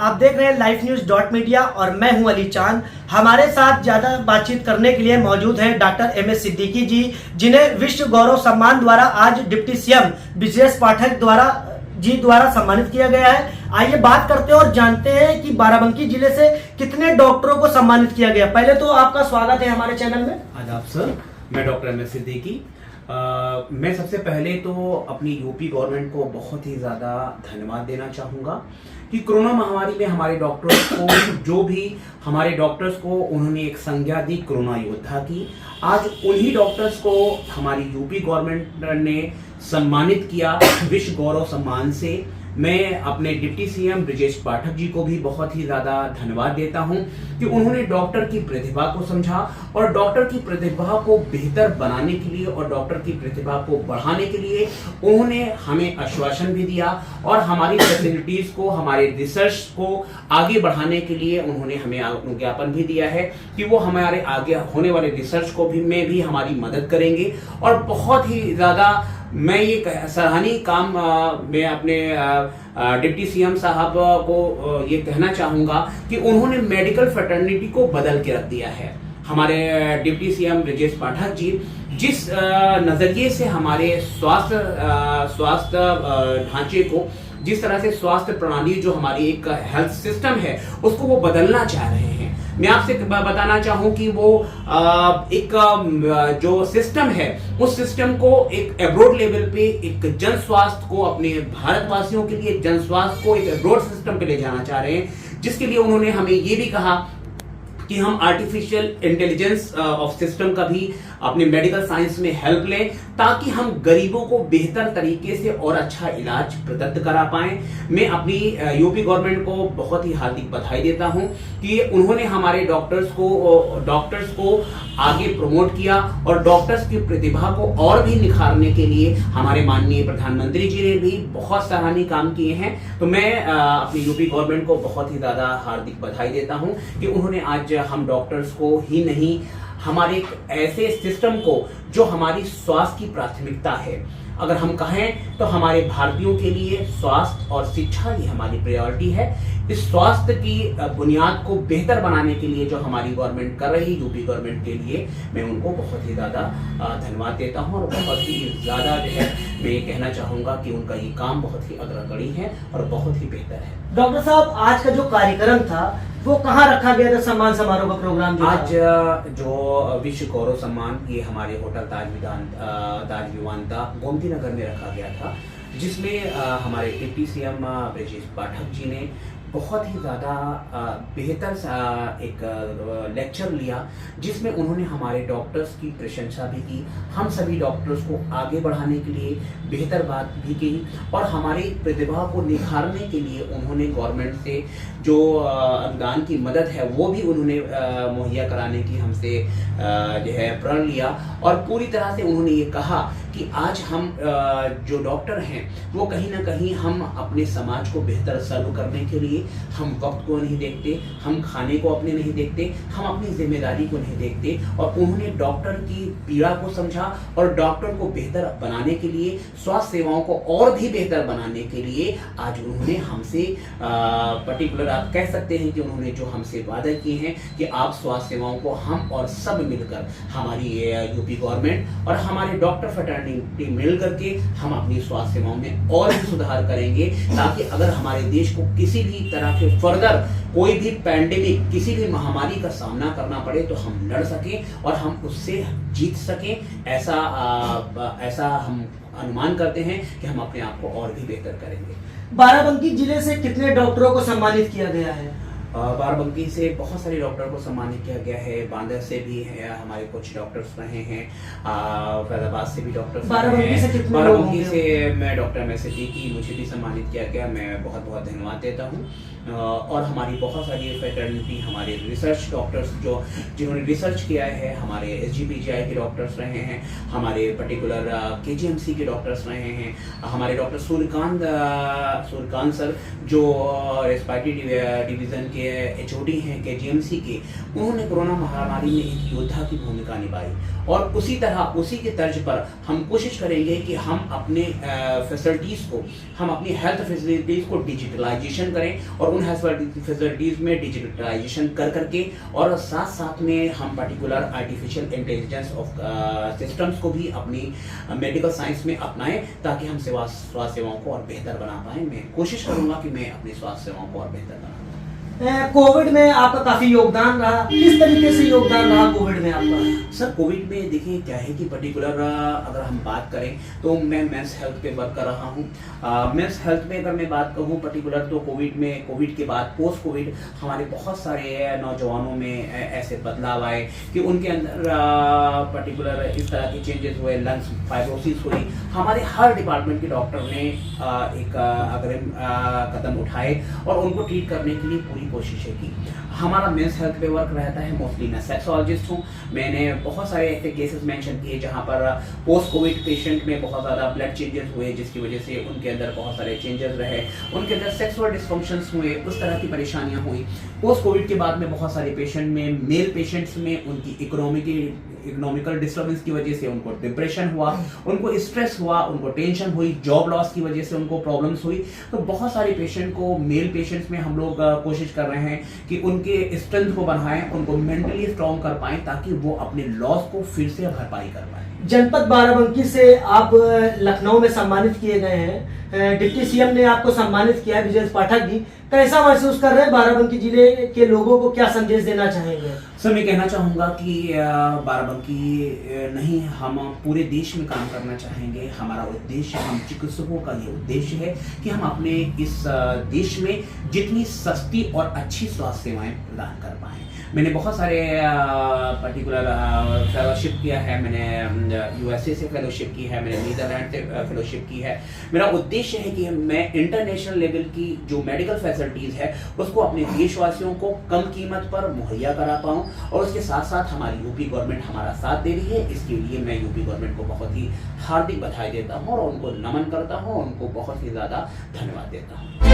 आप देख रहे हैं लाइव न्यूज डॉट मीडिया और मैं हूं अली चांद। हमारे साथ ज्यादा बातचीत करने के लिए मौजूद हैं डॉक्टर एमएस सिद्दीकी जी, जिन्हें विश्व गौरव सम्मान द्वारा आज डिप्टी सीएम ब्रजेश पाठक द्वारा सम्मानित किया गया है। आइए बात करते हैं और जानते हैं कि बाराबंकी जिले से कितने डॉक्टरों को सम्मानित किया गया। पहले तो आपका स्वागत है हमारे चैनल में। आदाब सर, मैं डॉक्टर एमएस सिद्दीकी। मैं सबसे पहले तो अपनी यूपी गवर्नमेंट को बहुत ही ज़्यादा धन्यवाद देना चाहूँगा कि कोरोना महामारी में हमारे डॉक्टर्स को उन्होंने एक संज्ञा दी कोरोना योद्धा की। आज उन्हीं डॉक्टर्स को हमारी यूपी गवर्नमेंट ने सम्मानित किया विश्व गौरव सम्मान से। मैं अपने डिप्टी सीएम ब्रजेश पाठक जी को भी बहुत ही ज़्यादा धन्यवाद देता हूं कि उन्होंने डॉक्टर की प्रतिभा को समझा और डॉक्टर की प्रतिभा को बेहतर बनाने के लिए और डॉक्टर की प्रतिभा को बढ़ाने के लिए उन्होंने हमें आश्वासन भी दिया और हमारी फैसिलिटीज़ को, हमारे रिसर्च को आगे बढ़ाने के लिए उन्होंने हमें ज्ञापन भी दिया है कि वो हमारे आगे होने वाले रिसर्च को भी हमारी मदद करेंगे। और बहुत ही ज़्यादा मैं ये सराहनीय काम मैं अपने डिप्टी सीएम साहब को ये कहना चाहूँगा कि उन्होंने मेडिकल फ्रेटर्निटी को बदल के रख दिया है। हमारे डिप्टी सीएम ब्रजेश पाठक जी जिस नज़रिए से हमारे स्वास्थ्य ढांचे को, जिस तरह से स्वास्थ्य प्रणाली जो हमारी एक हेल्थ सिस्टम है उसको वो बदलना चाह रहे हैं। मैं आपसे बताना चाहूँ कि वो एक जो सिस्टम है उस सिस्टम को एक एब्रोड लेवल पे एक जन स्वास्थ्य को, अपने भारतवासियों के लिए जन स्वास्थ्य को एक एब्रोड सिस्टम पे ले जाना चाह रहे हैं, जिसके लिए उन्होंने हमें ये भी कहा कि हम आर्टिफिशियल इंटेलिजेंस ऑफ सिस्टम का भी अपने मेडिकल साइंस में हेल्प लें ताकि हम गरीबों को बेहतर तरीके से और अच्छा इलाज प्रदत्त करा पाएं। मैं अपनी यूपी गवर्नमेंट को बहुत ही हार्दिक बधाई देता हूं कि उन्होंने हमारे डॉक्टर्स को आगे प्रमोट किया और डॉक्टर्स की प्रतिभा को और भी निखारने के लिए हमारे माननीय प्रधानमंत्री जी ने भी बहुत सराहनीय काम किए हैं। तो मैं अपनी यूपी गवर्नमेंट को बहुत ही ज़्यादा हार्दिक बधाई देता हूँ कि उन्होंने आज हम डॉक्टर्स को ही नहीं, हमारे एक ऐसे सिस्टम को जो हमारी स्वास्थ्य की प्राथमिकता है, अगर हम कहें तो हमारे भारतीयों के लिए स्वास्थ्य और शिक्षा ही हमारी प्रायोरिटी है। इस स्वास्थ्य की बुनियाद को बेहतर बनाने के लिए जो हमारी गवर्नमेंट कर रही है, यूपी गवर्नमेंट के लिए मैं उनको बहुत ही ज़्यादा धन्यवाद देता हूं और बहुत ही ज़्यादा जो है मैं ये कहना चाहूँगा कि उनका ये काम बहुत ही अग्रगण्य है और बहुत ही बेहतर है। डॉक्टर साहब, आज का जो कार्यक्रम था वो कहाँ रखा गया था? सम्मान समारोह का प्रोग्राम आज जो विश्व गौरव सम्मान ये हमारे होटल ताज विवांता गोमती नगर में रखा गया था, जिसमें हमारे डिप्टी सीएम ब्रजेश पाठक जी ने बहुत ही ज़्यादा बेहतर एक लेक्चर लिया, जिसमें उन्होंने हमारे डॉक्टर्स की प्रशंसा भी की, हम सभी डॉक्टर्स को आगे बढ़ाने के लिए बेहतर बात भी की और हमारी प्रतिभा को निखारने के लिए उन्होंने गवर्नमेंट से जो अनुदान की मदद है वो भी उन्होंने मुहैया कराने की हमसे जो है प्रण लिया। और पूरी तरह से उन्होंने ये कहा कि आज हम जो डॉक्टर हैं वो कहीं ना कहीं हम अपने समाज को बेहतर सर्व करने के लिए हम वक्त को नहीं देखते, हम खाने को अपने नहीं देखते, हम अपनी जिम्मेदारी को नहीं देखते। और उन्होंने डॉक्टर की पीड़ा को समझा और डॉक्टर को बेहतर बनाने के लिए, स्वास्थ्य सेवाओं को और भी बेहतर बनाने के लिए आज उन्होंने हमसे पर्टिकुलर आप कह सकते हैं कि उन्होंने जो हमसे वादा किए हैं कि आप स्वास्थ्य सेवाओं को हम और सब मिलकर, हमारी यूपी गवर्नमेंट और हमारे डॉक्टर फ्रेटर्निटी मिल करके हम अपनी स्वास्थ्य सेवाओं में और भी सुधार करेंगे, ताकि अगर हमारे देश को किसी भी तरह के फर्दर कोई भी पैंडेमिक, किसी भी महामारी का सामना करना पड़े तो हम लड़ सकें और हम उससे जीत सकें। ऐसा हम अनुमान करते हैं कि हम अपने आप को और भी बेहतर करेंगे। बाराबंकी जिले से कितने डॉक्टरों को सम्मानित किया गया है? बाराबंकी से बहुत सारे डॉक्टर को सम्मानित किया गया है। बांदा से भी है, हमारे कुछ डॉक्टर्स रहे हैं, फैजाबाद से भी डॉक्टर्स रहे हैं। बाराबंकी से मैं डॉक्टर एमएस सिद्दीकी, मुझे भी सम्मानित किया गया, मैं बहुत बहुत धन्यवाद देता हूँ। और हमारी बहुत सारी फ्रेटर्निटी, हमारे रिसर्च डॉक्टर्स जिन्होंने रिसर्च किया है, हमारे SGPGI के डॉक्टर्स रहे हैं, हमारे पर्टिकुलर KGMC के डॉक्टर्स रहे हैं, हमारे डॉक्टर सूर्यकांत सर जो रेस्पिरेटरी डिवीज़न के के HOD हैं KGMC के, उन्होंने कोरोना महामारी में एक योद्धा की भूमिका निभाई। और उसी तरह उसी के तर्ज पर हम कोशिश करेंगे कि हम अपने फैसिलिटीज़ को, हम अपनी हेल्थ फैसिलिटीज़ को डिजिटलाइजेशन करें और उन हेल्थ फैसिलिटीज़ में डिजिटलाइजेशन कर करके और साथ साथ में हम particular artificial intelligence of systems को भी अपनी मेडिकल साइंस में अपनाएं, ताकि हम स्वास्थ्य सेवाओं को और बेहतर बना पाएं। मैं कोशिश करूंगा कि मैं अपनी स्वास्थ्य सेवाओं को और बेहतर बना पाऊं। कोविड में आपका काफी योगदान रहा, किस तरीके से योगदान रहा कोविड में आपका? सर कोविड में देखिए क्या है कि पर्टिकुलर अगर हम बात करें तो मैं मेंस हेल्थ पे वर्क कर रहा हूँ। मेंस हेल्थ में अगर मैं बात कहूँ पर्टिकुलर तो कोविड के बाद पोस्ट कोविड हमारे बहुत सारे नौजवानों में ऐसे बदलाव आए कि उनके अंदर पर्टिकुलर इस तरह के चेंजेस हुए, लंग्स फाइब्रोसिस हुई। हमारे हर डिपार्टमेंट के डॉक्टर ने एक अग्रिम कदम उठाए और उनको ट्रीट करने के लिए पूरी कोशिशें की। हमारा मेंस हेल्थ पे वर्क रहता है, मोस्टली मैं सेक्सोलॉजिस्ट हूँ। मैंने बहुत सारे ऐसे केसेस मेंशन किए जहाँ पर पोस्ट कोविड पेशेंट में बहुत ज़्यादा ब्लड चेंजेस हुए, जिसकी वजह से उनके अंदर बहुत सारे चेंजेस रहे, उनके अंदर सेक्सुअल डिस्फंक्शंस हुए, उस तरह की परेशानियाँ हुई। पोस्ट कोविड के बाद में बहुत सारे पेशेंट में, मेल पेशेंट्स में उनकी इकोनॉमिकल डिस्टर्बेंस की वजह से उनको डिप्रेशन हुआ, उनको स्ट्रेस हुआ, उनको टेंशन हुई, जॉब लॉस की वजह से उनको प्रॉब्लम्स हुई। तो बहुत सारे पेशेंट को, मेल पेशेंट्स में हम लोग कोशिश कर रहे हैं कि उनके स्ट्रेंथ को बढ़ाएं, उनको मेंटली स्ट्रॉन्ग कर पाएं, ताकि वो अपने लॉस को फिर से भरपाई कर पाएं। जनपद बाराबंकी से आप लखनऊ में सम्मानित किए गए हैं, डिप्टी सीएम ने आपको सम्मानित किया है, ब्रिजेश पाठक जी। कैसा महसूस कर रहे हैं? बाराबंकी जिले के लोगों को क्या संदेश देना चाहेंगे? सर मैं कहना चाहूँगा कि बाराबंकी नहीं, हम पूरे देश में काम करना चाहेंगे। हमारा उद्देश्य, हम चिकित्सकों का ये उद्देश्य है कि हम अपने इस देश में जितनी सस्ती और अच्छी स्वास्थ्य सेवाएं प्रदान कर पाएँ। मैंने बहुत सारे पर्टिकुलर फेलोशिप किया है, मैंने USA से फेलोशिप की है, मैंने नीदरलैंड से फेलोशिप की है। मेरा उद्देश्य है कि मैं इंटरनेशनल लेवल की जो मेडिकल फैसिलिटीज़ है उसको अपने देशवासियों को कम कीमत पर मुहैया करा पाऊँ, और उसके साथ साथ हमारी यूपी गवर्नमेंट हमारा साथ दे रही है। इसके लिए मैं यूपी गवर्नमेंट को बहुत ही हार्दिक बधाई देता हूँ और उनको नमन करता हूँ, उनको बहुत ही ज़्यादा धन्यवाद देता हूँ।